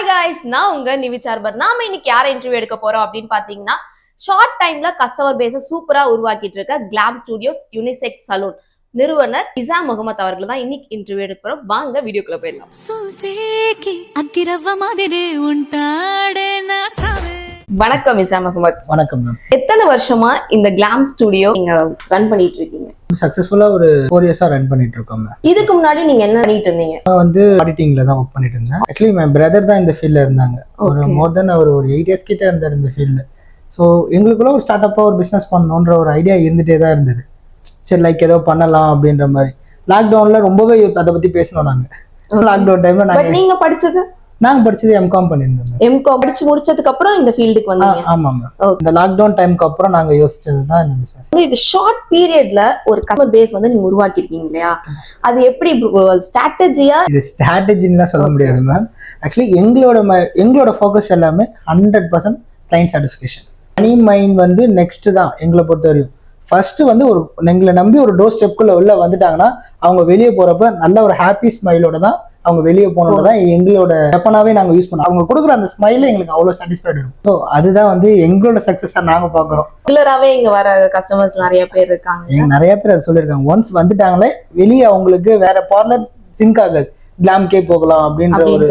Hi guys, நான் உங்க நிவி சார்பர். நாம இன்னைக்கு யாரை இன்டர்வியூ எடுக்க போறோம் அப்படின்னு பாத்தீங்கன்னா, ஷார்ட் டைம்ல கஸ்டமர் பேஸ சூப்பரா உருவாக்கிட்டு இருக்க கிளாம் ஸ்டுடியோஸ் யூனிசெக்ஸ் சலூன் நிறுவனர் இசாம் முகமது அவர்கள் தான் இன்னைக்கு இன்டர்வியூ எடுக்க போறோம். வாங்க வீடியோக்குள்ள போயிடலாம். வணக்கம் இசாம் முகமது. வணக்கம் மேம். எத்தனை வருஷமா இந்த கிளாம் ஸ்டுடியோ நீங்க ரன் பண்ணிட்டு இருக்கீங்க? சக்சஸ்ஃபுல்லா ஒரு 4 இயர்ஸா ரன் பண்ணிட்டு இருக்கோம் மேம். இதுக்கு முன்னாடி நீங்க என்ன பண்ணிட்டு இருந்தீங்க? நான் ஆடிட்டிங்ல தான் ஒர்க் பண்ணிட்டு இருந்தேன். ஆக்சுவலி என் பிரதர் தான் இந்த ஃபீல்ட்ல இருந்தாங்க. ஒரு மோர் தென் ஒரு 8 இயர்ஸ் கிட்ட இருந்தார் இந்த ஃபீல்ட்ல. ஸோ எங்களுக்குள்ள ஒரு ஸ்டார்ட் அப்பா ஒரு பிசினஸ் பண்ணணுன்ற ஒரு ஐடியா இருந்துட்டே தான் இருந்தது. சரி, லைக் ஏதோ பண்ணலாம் அப்படின்ற மாதிரி. லாக்டவுன்ல ரொம்பவே அதை பத்தி பேசணும் நாங்க. லாக்டவுன் டைம்ல நீங்க படிச்சது? நாங்க படிச்சது எம்காம் பண்ணிருந்தோம். எம்காம் படிச்சு முடிச்சதுக்கு அப்புறம் இந்த ஃபீல்டுக்கு வந்தீங்க? ஆமா மேம். இந்த லாக்டவுன் டைம்க்கு அப்புறம் நாங்க யோசிச்சதுதான் இந்த பிசினஸ். இப்போ ஷார்ட் பீரியட்ல ஒரு கஸ்டமர் பேஸ் வந்து நீங்க உருவாக்கி இருக்கீங்க இல்லையா? அது எப்படி ஸ்ட்ராட்டஜியா? இது ஸ்ட்ராட்டஜின்னுலாம் சொல்ல முடியாது மேம். ஆக்சுவலி எங்களோட ஃபோக்கஸ் எல்லாமே 100% கிளைண்ட் சாட்டிஸ்ஃபேக்ஷன். மணி மைண்ட் வந்து நெக்ஸ்ட் தான் எங்களை பொறுத்த வரையும். ஃபர்ஸ்ட் வந்து எங்களை நம்பி ஒரு டோர் ஸ்டெப்குள்ள உள்ள வந்துட்டாங்கன்னா அவங்க வெளியே போறப்ப நல்ல ஒரு ஹாப்பி ஸ்மைலோட தான் அவங்க வெளியே போனோம்னு தான் எங்களோட வெப்பனாவே நாங்க யூஸ் பண்ணோம். அவங்க கொடுக்குற அந்த ஸ்மைல எங்களுக்கு அவ்வளவு சாட்டிஸ்ஃபைடு இருக்கும். ஸோ அதுதான் வந்து எங்களோட சக்சஸா நாங்க பாக்குறோம். ரெகுலராவே இங்க வர கஸ்டமர்ஸ் நிறைய பேர் இருக்காங்க. நிறைய பேர் அதை சொல்லியிருக்காங்க. ஒன்ஸ் வந்துட்டாங்களே வெளியே அவங்களுக்கு வேற பார்லர் சிங்க் ஆகாது, கிளாம்கே போகலாம் அப்படின்ற ஒரு